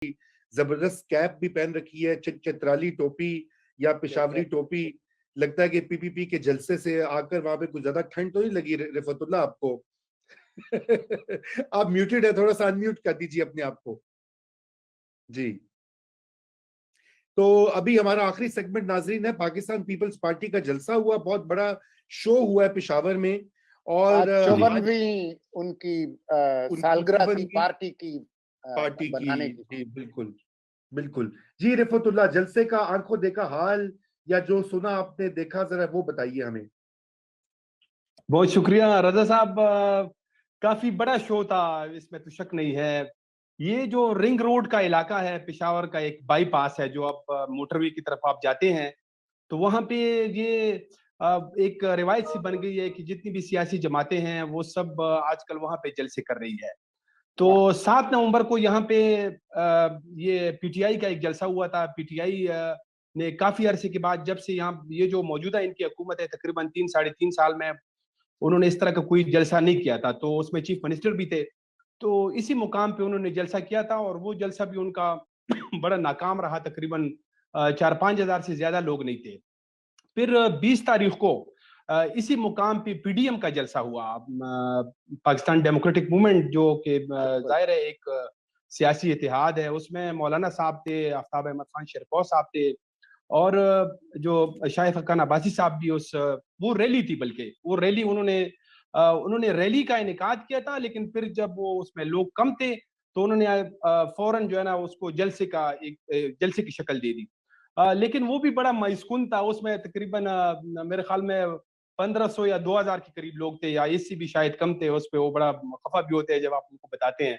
زبردست کیپ بھی پہن رکھی ہے, چترالی ٹوپی یا پشاوری ٹوپی. لگتا ہے کہ پی پی پی کے جلسے سے آ کر وہاں پہ کچھ زیادہ ٹھنڈ تو نہیں لگی رفعت اللہ آپ کو؟ آپ میوٹڈ ہے, تھوڑا سا انمیوٹ کر دیجیے اپنے آپ کو. جی تو ابھی ہمارا آخری سیگمنٹ ناظرین ہے, پاکستان پیپلز پارٹی کا جلسہ ہوا, بہت بڑا شو ہوا ہے پشاور میں, اور 54ویں ان کی سالگرہ تھی پارٹی کی بنانے کی. جی بالکل بالکل. جی رفعت اللہ, جلسے کا آنکھوں دیکھا حال یا جو سنا آپ نے دیکھا, ذرا وہ بتائیے ہمیں. بہت شکریہ رضا صاحب, کافی بڑا شو تھا, اس میں تو شک نہیں ہے. یہ جو رنگ روڈ کا علاقہ ہے پشاور کا, ایک بائی پاس ہے جو اب موٹر وے کی طرف آپ جاتے ہیں, تو وہاں پہ یہ ایک روایت سی بن گئی ہے کہ جتنی بھی سیاسی جماعتیں ہیں وہ سب آج کل وہاں پہ جلسے کر رہی ہے. تو 7 نومبر کو یہاں پہ یہ پی ٹی آئی کا ایک جلسہ ہوا تھا. پی ٹی آئی نے کافی عرصے کے بعد, جب سے یہاں یہ جو موجودہ ان کی حکومت ہے تقریباً 3-3.5 سال میں, انہوں نے اس طرح کا کوئی جلسہ نہیں کیا تھا. تو اس میں چیف منسٹر بھی تھے, تو اسی مقام پہ انہوں نے جلسہ کیا تھا, اور وہ جلسہ بھی ان کا بڑا ناکام رہا. تقریباً 4-5 ہزار سے زیادہ لوگ نہیں تھے. پھر 20 تاریخ کو اسی مقام پہ پی ڈی ایم کا جلسہ ہوا, پاکستان ڈیموکریٹک موومنٹ, جو کہ ظاہر ہے ایک سیاسی اتحاد ہے. اس میں مولانا صاحب تھے, آفتاب احمد خان شیرپور صاحب تھے, اور جو شاہ حقان عباسی صاحب بھی وہ ریلی تھی, بلکہ وہ ریلی انہوں نے ریلی کا انعقاد کیا تھا. لیکن پھر جب وہ اس میں لوگ کم تھے تو انہوں نے فوراً جو ہے نا اس کو جلسے کی شکل دے دی. لیکن وہ بھی بڑا مایوس تھا. اس میں تقریباً میرے خیال میں 1500 یا 2000 کے قریب لوگ تھے, یا اس سے بھی شاید کم تھے. اس پہ وہ بڑا خفا بھی ہوتے ہیں جب آپ ان کو بتاتے ہیں.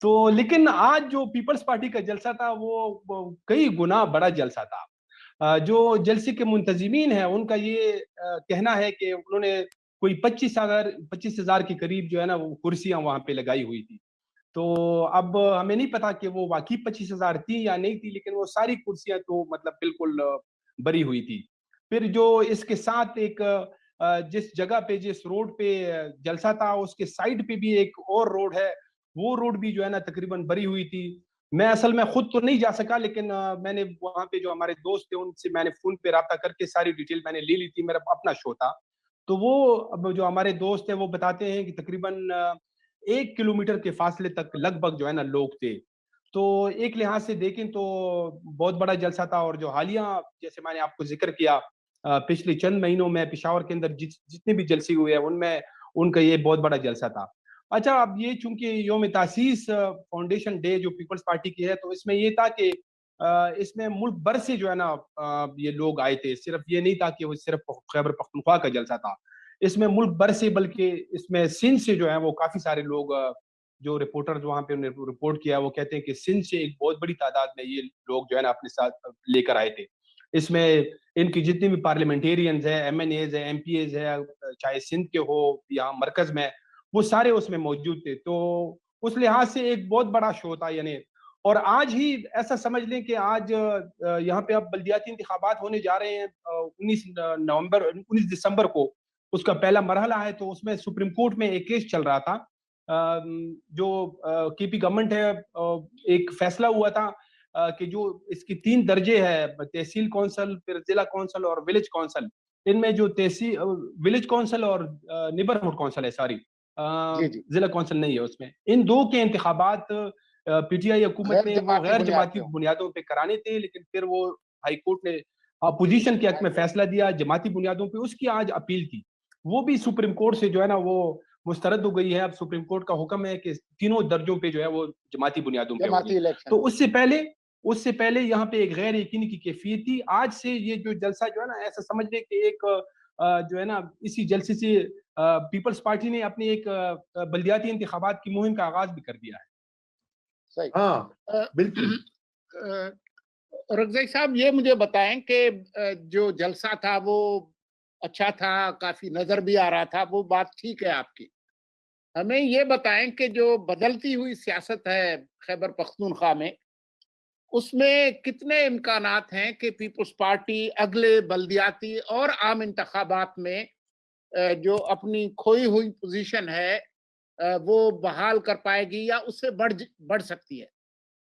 تو لیکن آج جو پیپلز پارٹی کا جلسہ تھا وہ کئی گنا بڑا جلسہ تھا. جو جلسے کے منتظمین ہیں ان کا یہ کہنا ہے کہ انہوں نے کوئی 25,000 کے قریب جو ہے نا وہ کرسیاں وہاں پہ لگائی ہوئی تھی. تو اب ہمیں نہیں پتا کہ وہ واقعی 25,000 تھی یا نہیں تھی, لیکن وہ ساری کرسیاں تو مطلب بالکل بری ہوئی تھی. پھر جو اس کے ساتھ ایک جس جگہ پہ, جس روڈ پہ جلسہ تھا, اس کے سائڈ پہ بھی ایک اور روڈ ہے, وہ روڈ بھی جو ہے نا تقریباً بری ہوئی تھی. میں اصل میں خود تو نہیں جا سکا, لیکن میں نے وہاں پہ جو ہمارے دوست تھے ان سے میں نے فون پہ رابطہ کر کے ساری ڈیٹیل میں نے لے لی تھی, میرا اپنا شو تھا. تو وہ جو ہمارے دوست ہیں وہ بتاتے ہیں کہ تقریباً 1 کلومیٹر کے فاصلے تک لگ بھگ جو ہے نا لوگ تھے. تو ایک لحاظ سے دیکھیں تو بہت بڑا جلسہ تھا. اور جو حالیہ جیسے میں نے آپ کو ذکر کیا, پچھلے چند مہینوں میں پشاور کے اندر جتنے بھی جلسے ہوئے ہیں ان میں ان کا یہ بہت بڑا جلسہ تھا. اچھا, اب یہ چونکہ یوم تاسیس فاؤنڈیشن ڈے جو پیپلز پارٹی کی ہے, تو اس میں یہ تھا کہ اس میں ملک بھر سے جو ہے نا یہ لوگ آئے تھے. صرف یہ نہیں تھا کہ وہ صرف خیبر پختونخوا کا جلسہ تھا, اس میں ملک بھر سے, بلکہ اس میں سندھ سے جو ہے وہ کافی سارے لوگ, جو رپورٹر وہاں پہ رپورٹ کیا, وہ کہتے ہیں کہ سندھ سے ایک بہت بڑی تعداد میں یہ لوگ جو ہے نا اپنے ساتھ لے کر آئے تھے. اس میں ان کی جتنی بھی پارلیمنٹیرینز ہیں, ایم این ایز ہیں, ایم پی ایز ہیں, چاہے سندھ کے ہو یا مرکز میں, وہ سارے اس میں موجود تھے. تو اس لحاظ سے ایک بہت بڑا شو تھا یعنی. اور آج ہی ایسا سمجھ لیں کہ آج یہاں پہ اب بلدیاتی انتخابات ہونے جا رہے ہیں 19 دسمبر کو, اس کا پہلا مرحلہ ہے. تو اس میں سپریم کورٹ میں ایک کیس چل رہا تھا, جو کی پی گورنمنٹ ہے, ایک فیصلہ ہوا تھا کہ جو اس کی 3 درجے ہے, تحصیل کونسل, پھر ضلع کونسل اور ولیج کونسل. ان میں جو ولیج کونسل اور نیبرہڈ کونسل ہے, ساری ضلع کونسل نہیں ہے, اس میں ان 2 کے انتخابات پی ٹی آئی حکومت نے وہ غیر جماعتی بنیادوں پہ کرانے تھے. لیکن پھر وہ ہائی کورٹ نے اپوزیشن کے حق میں فیصلہ دیا جماعتی بنیادوں پہ. اس کی آج اپیل کی, وہ بھی سپریم کورٹ سے جو ہے نا وہ مسترد ہو گئی ہے. اب سپریم کورٹ کا حکم ہے کہ تینوں درجوں پہ جو ہے وہ جماعتی بنیادوں پہ ہوگی. تو اس سے پہلے یہاں پہ ایک غیر یقینی کی کیفیت تھی. آج سے یہ جو جلسہ جو ہے نا, ایسا سمجھ لیں کہ ایک جو ہے نا اسی جلسے سے پیپلز پارٹی نے اپنی ایک بلدیاتی انتخابات کی مہم کا آغاز بھی کر دیا ہے. ہاں بالکل. رگزئی صاحب یہ مجھے بتائیں کہ جو جلسہ تھا وہ اچھا تھا, کافی نظر بھی آ رہا تھا, وہ بات ٹھیک ہے آپ کی. ہمیں یہ بتائیں کہ جو بدلتی ہوئی سیاست ہے خیبر پختونخوا میں, اس میں کتنے امکانات ہیں کہ پیپلز پارٹی اگلے بلدیاتی اور عام انتخابات میں جو اپنی کھوئی ہوئی پوزیشن ہے وہ بحال کر پائے گی, یا اس سے بڑھ سکتی ہے؟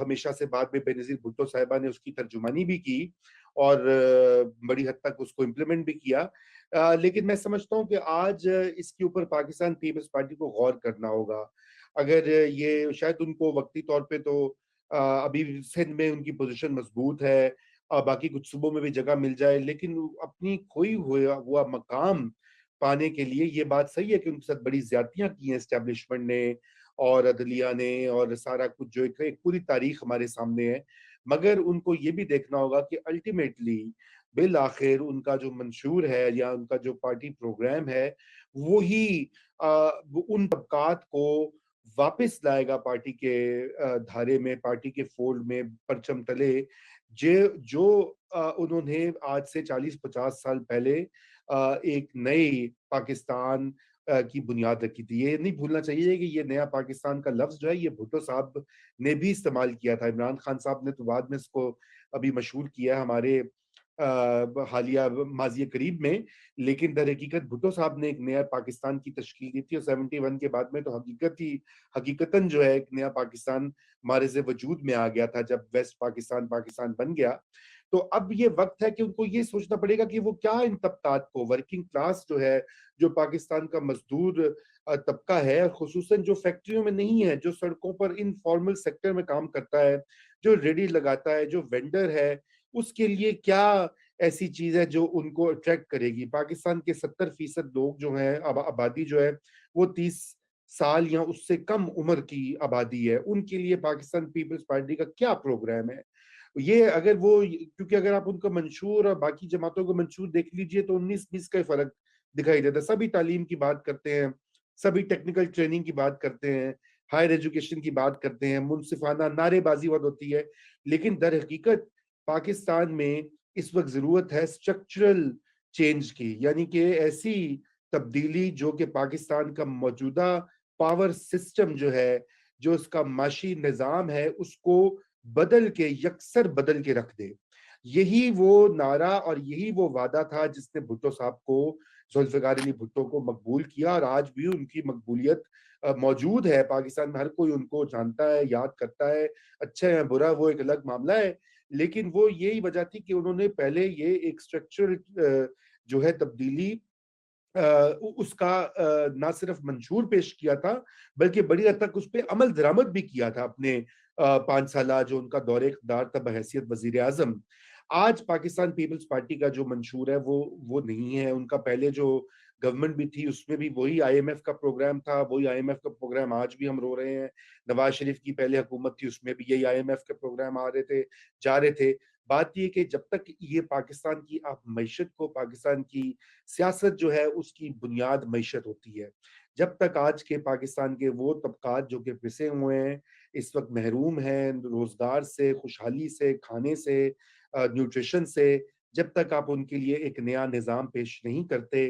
ہمیشہ سے بعد میں بینظیر بھٹو صاحبہ نے اس کی ترجمانی بھی کی اور بڑی حد تک اس کو امپلیمنٹ بھی کیا. لیکن میں سمجھتا ہوں کہ آج اس کے اوپر پاکستان پیپلز پارٹی کو غور کرنا ہوگا. اگر یہ شاید ان کو وقتی طور پہ تو ابھی سندھ میں ان کی پوزیشن مضبوط ہے, باقی کچھ صوبوں میں بھی جگہ مل جائے, لیکن اپنی کھوئی ہوا مقام پانے کے لیے یہ بات صحیح ہے کہ ان کے ساتھ بڑی زیادتیاں کی ہیں اسٹیبلشمنٹ نے اور عدلیہ نے اور سارا کچھ جو ایک پوری تاریخ ہمارے سامنے ہے, مگر ان کو یہ بھی دیکھنا ہوگا کہ الٹیمیٹلی بالآخر ان کا جو منشور ہے یا ان کا جو پارٹی پروگرام ہے وہی ان طبقات کو واپس لائے گا پارٹی کے دھارے میں, پارٹی کے فولڈ میں, پرچم تلے, جو انہوں نے آج سے 40-50 سال پہلے ایک نئی پاکستان کی بنیاد رکھی تھی. یہ نہیں بھولنا چاہیے کہ یہ نیا پاکستان کا لفظ جو ہے یہ بھٹو صاحب نے بھی استعمال کیا تھا. عمران خان صاحب نے تو بعد میں اس کو ابھی مشہور کیا ہمارے حالیہ ماضی قریب میں, لیکن در حقیقت بھٹو صاحب نے ایک نیا پاکستان کی تشکیل دی تھی اور 71 کے بعد میں تو حقیقتاً جو ہے ایک نیا پاکستان مارز وجود میں آ گیا تھا جب ویسٹ پاکستان بن گیا. تو اب یہ وقت ہے کہ ان کو یہ سوچنا پڑے گا کہ وہ کیا ان طبقات کو, ورکنگ کلاس جو ہے, جو پاکستان کا مزدور طبقہ ہے, خصوصاً جو فیکٹریوں میں نہیں ہے, جو سڑکوں پر انفارمل سیکٹر میں کام کرتا ہے, جو ریڈی لگاتا ہے, جو وینڈر ہے, اس کے لیے کیا ایسی چیز ہے جو ان کو اٹریکٹ کرے گی. پاکستان کے 70% لوگ جو ہیں, آبادی جو ہے وہ 30 سال یا اس سے کم عمر کی آبادی ہے. ان کے لیے پاکستان پیپلز پارٹی کا کیا پروگرام ہے؟ یہ اگر وہ, کیونکہ اگر آپ ان کا منشور اور باقی جماعتوں کا منشور دیکھ لیجئے تو 19-20 کا فرق دکھائی دیتا ہے. سبھی تعلیم کی بات کرتے ہیں, سبھی ٹیکنیکل ٹریننگ کی بات کرتے ہیں, ہائر ایجوکیشن کی بات کرتے ہیں, منصفانہ نعرے بازی بہت ہوتی ہے, لیکن در حقیقت پاکستان میں اس وقت ضرورت ہے اسٹرکچرل چینج کی, یعنی کہ ایسی تبدیلی جو کہ پاکستان کا موجودہ پاور سسٹم جو ہے, جو اس کا معاشی نظام ہے, اس کو بدل کے یکسر بدل کے رکھ دے. یہی وہ نعرہ اور یہی وہ وعدہ تھا جس نے بھٹو صاحب کو, ذوالفقار علی بھٹو کو مقبول کیا, اور آج بھی ان کی مقبولیت موجود ہے. پاکستان میں ہر کوئی ان کو جانتا ہے, یاد کرتا ہے, اچھا ہے برا وہ ایک الگ معاملہ ہے, لیکن وہ یہی وجہ تھی کہ انہوں نے پہلے یہ ایک اسٹرکچر جو ہے تبدیلی اس کا نہ صرف منشور پیش کیا تھا بلکہ بڑی حد تک اس پہ عمل درآمد بھی کیا تھا اپنے 5 سالہ جو ان کا دور اقتدار تھا بحیثیت وزیر اعظم. آج پاکستان پیپلز پارٹی کا جو منشور ہے وہ نہیں ہے. ان کا پہلے جو گورنمنٹ بھی تھی اس میں بھی وہی آئی ایم ایف کا پروگرام تھا, وہی آئی ایم ایف کا پروگرام آج بھی ہم رو رہے ہیں. نواز شریف کی پہلے حکومت تھی, اس میں بھی یہی آئی ایم ایف کے پروگرام آ رہے تھے, جا رہے تھے. بات یہ کہ جب تک یہ پاکستان کی معیشت کو, پاکستان کی سیاست جو ہے اس کی بنیاد معیشت ہوتی ہے, جب تک آج کے پاکستان کے وہ طبقات جو کہ پسے ہوئے ہیں, اس وقت محروم ہیں روزگار سے, خوشحالی سے, کھانے سے, نیوٹریشن سے, جب تک آپ ان کے لیے ایک نیا نظام پیش نہیں کرتے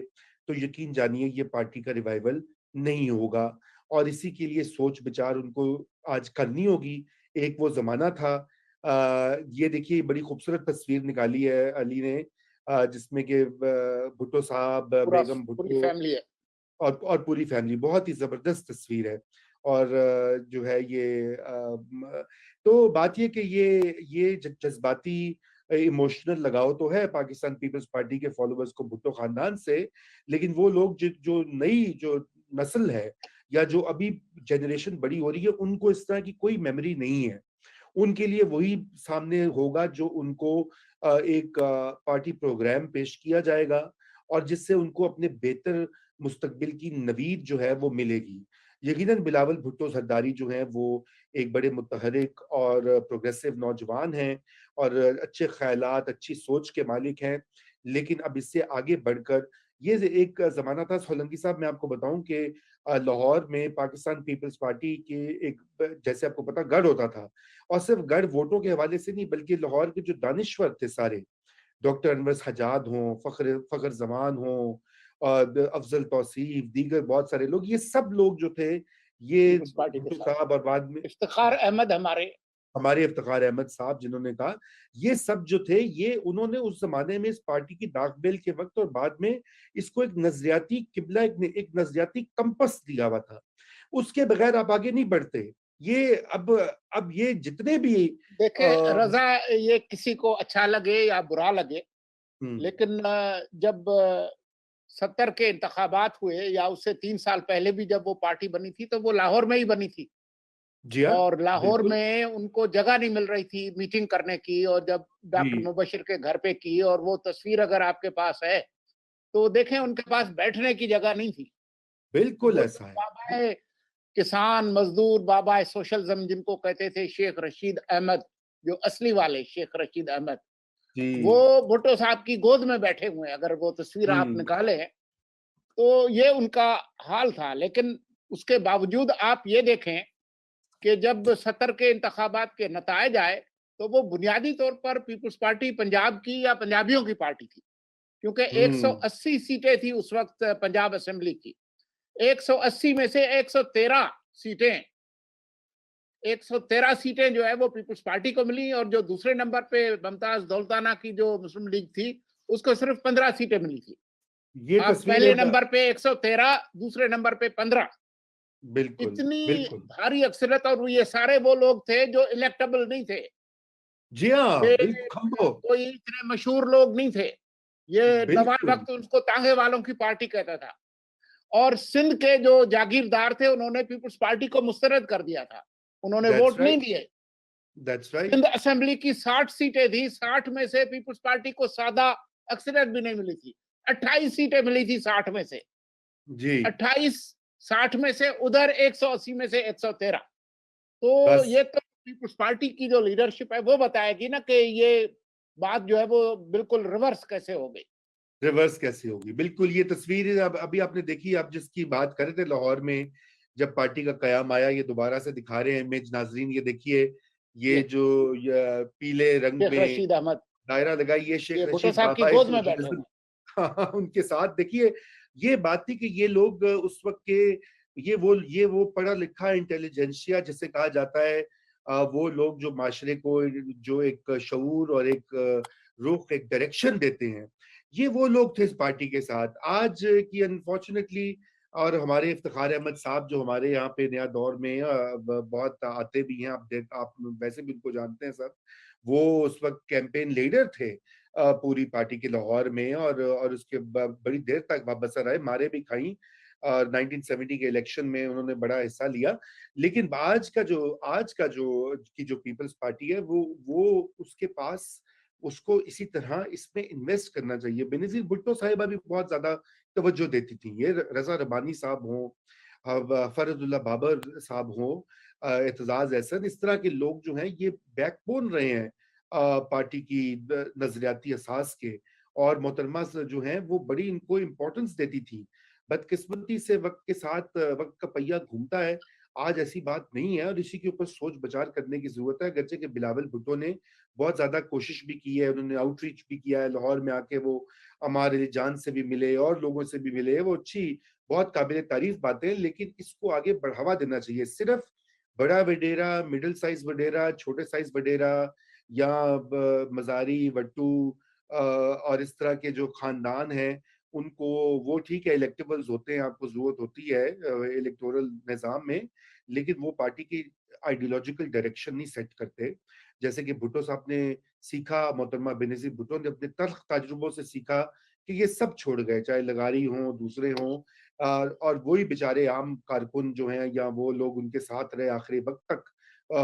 تو یقین جانیے یہ پارٹی کا ریوائول نہیں ہوگا. اور اسی کے لیے سوچ بچار ان کو آج کرنی ہوگی. ایک وہ زمانہ تھا, یہ دیکھیے بڑی خوبصورت تصویر نکالی ہے علی نے, جس میں کہ بھٹو صاحب, بیگم بھٹو اور پوری فیملی, بہت ہی زبردست تصویر ہے. اور جو ہے یہ تو بات یہ کہ یہ جذباتی ایموشنل لگاؤ تو ہے پاکستان پیپلز پارٹی کے فالوورز کو بھٹو خاندان سے, لیکن وہ لوگ جو نئی جو نسل ہے یا جو ابھی جنریشن بڑی ہو رہی ہے, ان کو اس طرح کی کوئی میموری نہیں ہے. ان کے لیے وہی سامنے ہوگا جو ان کو ایک پارٹی پروگرام پیش کیا جائے گا اور جس سے ان کو اپنے بہتر مستقبل کی نوید جو ہے وہ ملے گی. یقیناً بلاول بھٹو زرداری جو ہیں وہ ایک بڑے متحرک اور پروگریسو نوجوان ہیں اور اچھے خیالات, اچھی سوچ کے مالک ہیں, لیکن اب اس سے آگے بڑھ کر یہ ایک زمانہ تھا سولنگی صاحب, میں آپ کو بتاؤں کہ لاہور میں پاکستان پیپلز پارٹی کے ایک, جیسے آپ کو پتا, گڑھ ہوتا تھا, اور صرف گڑھ ووٹوں کے حوالے سے نہیں بلکہ لاہور کے جو دانشور تھے سارے, ڈاکٹر انور حجاد ہوں, فخر زمان ہوں, افضل توصیف, دیگر بہت سارے لوگ, یہ سب لوگ جو تھے یہ بھٹو صاحب اور بعد میں افتخار احمد, ہمارے افتخار احمد صاحب جنہوں نے کہا, یہ سب جو تھے یہ انہوں نے اس زمانے میں اس پارٹی کی داغ بیل کے وقت اور بعد میں اس کو ایک نظریاتی قبلہ, ایک نظریاتی کمپس دیا ہوا تھا. اس کے بغیر آپ آگے نہیں بڑھتے. یہ اب یہ جتنے بھی دیکھیں رضا، یہ کسی کو اچھا لگے یا برا لگے، لیکن جب 70 کے انتخابات ہوئے یا اس سے 3 سال پہلے بھی جب وہ پارٹی بنی تھی تو وہ لاہور میں ہی بنی تھی، جی ہاں اور لاہور بالکل میں ان کو جگہ نہیں مل رہی تھی میٹنگ کرنے کی، اور جب ڈاکٹر جی مبشر کے گھر پہ کی، اور وہ تصویر اگر آپ کے پاس ہے تو دیکھیں ان کے پاس بیٹھنے کی جگہ نہیں تھی. بالکل وہ ایسا ہے. بابا کسان مزدور، بابا سوشلزم جن کو کہتے تھے، شیخ رشید احمد، جو اصلی والے شیخ رشید احمد، جی وہ بھٹو صاحب کی گود میں بیٹھے ہوئے ہیں. اگر وہ تصویر آپ نکالیں تو یہ ان کا حال تھا. لیکن اس کے باوجود آپ یہ دیکھیں کہ جب 70 کے انتخابات کے نتائج آئے تو وہ بنیادی طور پر پیپلز پارٹی پنجاب کی یا پنجابیوں کی پارٹی تھی، کیونکہ 180 سیٹیں تھی اس وقت پنجاب اسمبلی کی. 180 میں سے 113 سیٹیں 113 سیٹیں جو ہے وہ پیپلز پارٹی کو ملی، اور جو دوسرے نمبر پہ ممتاز دولتانہ کی جو مسلم لیگ تھی اس کو صرف 15 سیٹیں ملی تھی. یہ آپ تصویر پہلے نمبر پہ 113، دوسرے نمبر پہ 15، بالکل اتنی بالکل بھاری اکثریت. اور یہ سارے وہ لوگ تھے جو الیکٹیبل نہیں تھے، جی ہاں یہ بالکل کھمبو کوئی اتنے مشہور لوگ نہیں تھے. یہ نواب بالکل وقت ان کو تانگے والوں کی پارٹی کہتا تھا. اور سندھ کے جو جاگیردار تھے انہوں نے پیپلز پارٹی کو مسترد کر دیا تھا، انہوں نے دیٹس ووٹ نہیں رائٹ دیے. دیٹس رائٹ سندھ اسمبلی کی 60 سیٹیں تھی، 60 میں سے پیپلز پارٹی کو سادہ اکثریت بھی نہیں ملی تھی. 28 سیٹیں ملی تھی 60 میں سے، جی 28 60 میں سے، ادھر 180 میں سے 113. تو بس یہ تو پیپلز پارٹی کی جو لیڈرشپ ہے وہ بتائے گی نا کہ یہ بات جو ہے وہ بالکل ریورس کیسے ہو گئی. ریورس کیسے ہوگی. بالکل یہ تصویر ابھی آپ نے دیکھی، آپ جس کی بات کر رہے تھے لاہور میں جب پارٹی کا قیام آیا، یہ دوبارہ سے دکھا رہے ہیں امیج. ناظرین یہ دیکھیے، یہ جو پیلے رنگ شیخ میں رشید احمد، دائرہ لگائی، یہ شیخ یہ بھٹو رشید صاحب کی بابا گود میں بیٹھے ہوئے. ان کے ساتھ دیکھیے. یہ بات تھی کہ یہ لوگ اس وقت کے یہ وہ پڑھا لکھا انٹیلیجنسیا جسے کہا جاتا ہے، وہ لوگ جو معاشرے کو جو ایک شعور اور ایک رخ، ایک ڈائریکشن دیتے ہیں. یہ وہ لوگ تھے اس پارٹی کے ساتھ. آج کی انفارچونیٹلی، اور ہمارے افتخار احمد صاحب جو ہمارے یہاں پہ نیا دور میں بہت آتے بھی ہیں، آپ ویسے بھی ان کو جانتے ہیں سب، وہ اس وقت کیمپین لیڈر تھے پوری پارٹی کے لاہور میں، اور اس کے بڑی دیر تک بسر رہے، مارے بھی کھائیں. 1970 کے الیکشن میں انہوں نے بڑا حصہ لیا. لیکن آج کا جو پیپلز پارٹی ہے وہ اس کے پاس اس کو اسی طرح اس میں انویسٹ کرنا چاہیے. بینظیر بھٹو صاحبہ بھی بہت زیادہ توجہ دیتی تھی. یہ رضا ربانی صاحب ہوں، فرد اللہ بابر صاحب ہوں، اعتزاز احسن، اس طرح کے لوگ جو ہیں یہ بیک بون رہے ہیں پارٹی کی نظریاتی اساس کے. اور محترمہ جو ہیں وہ بڑی ان کو امپورٹنس دیتی تھی. بدقسمتی سے وقت کے ساتھ وقت کا پہیہ گھومتا ہے. آج ایسی بات نہیں ہے، اور اسی کے اوپر سوچ بچار کرنے کی ضرورت ہے. اگرچہ کہ بلاول بھٹو نے بہت زیادہ کوشش بھی کی ہے، انہوں نے آؤٹ ریچ بھی کیا ہے لاہور میں آ کے. وہ عمار علی جان سے بھی ملے اور لوگوں سے بھی ملے. وہ اچھی، بہت قابل تعریف باتیں، لیکن اس کو آگے بڑھاوا دینا چاہیے. صرف بڑا وڈیرا، مڈل سائز وڈیرا، چھوٹے سائز وڈیرا، یا مزاری وٹو اور اس طرح کے جو خاندان ہیں ان کو، وہ ٹھیک ہے الیکٹیبلز ہوتے ہیں، آپ کو ضرورت ہوتی ہے الیکٹورل نظام میں، لیکن وہ پارٹی کی آئیڈیولوجیکل ڈائریکشن نہیں سیٹ کرتے. جیسے کہ بھٹو صاحب نے سیکھا، محترمہ بینظیر بھٹو نے اپنے تلخ تجربوں سے سیکھا کہ یہ سب چھوڑ گئے، چاہے لغاری ہوں، دوسرے ہوں، اور وہی بیچارے عام کارکن جو ہیں یا وہ لوگ ان کے ساتھ رہے آخری وقت تک،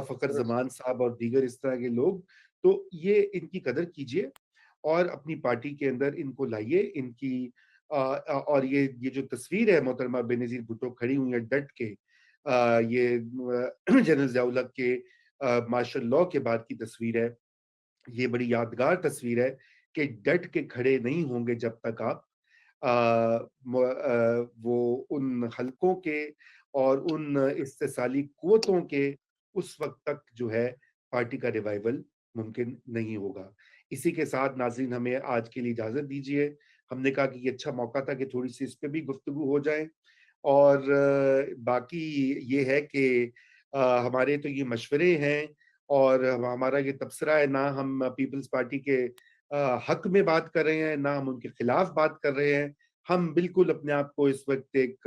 فخر زمان صاحب اور دیگر اس طرح کے لوگ. تو یہ ان کی قدر کیجئے اور اپنی پارٹی کے اندر ان کو لائیے. ان کی اور یہ جو تصویر ہے محترمہ بینظیر بھٹو کھڑی ہوئی ہے ڈٹ کے، یہ جنرل ضیاء الحق کے مارشل لاء کے بعد کی تصویر ہے. یہ بڑی یادگار تصویر ہے کہ ڈٹ کے کھڑے نہیں ہوں گے جب تک آپ وہ ان حلقوں کے اور ان استحصالی قوتوں کے اس وقت تک جو ہے پارٹی کا ریوائول ممکن نہیں ہوگا. اسی کے ساتھ ناظرین ہمیں آج کے لیے اجازت دیجیے. ہم نے کہا کہ یہ اچھا موقع تھا کہ تھوڑی سی اس پہ بھی گفتگو ہو جائے. اور باقی یہ ہے کہ ہمارے تو یہ مشورے ہیں اور ہمارا یہ تبصرہ ہے، نہ ہم پیپلز پارٹی کے حق میں بات کر رہے ہیں، نہ ہم ان کے خلاف بات کر رہے ہیں. ہم بالکل اپنے آپ کو اس وقت ایک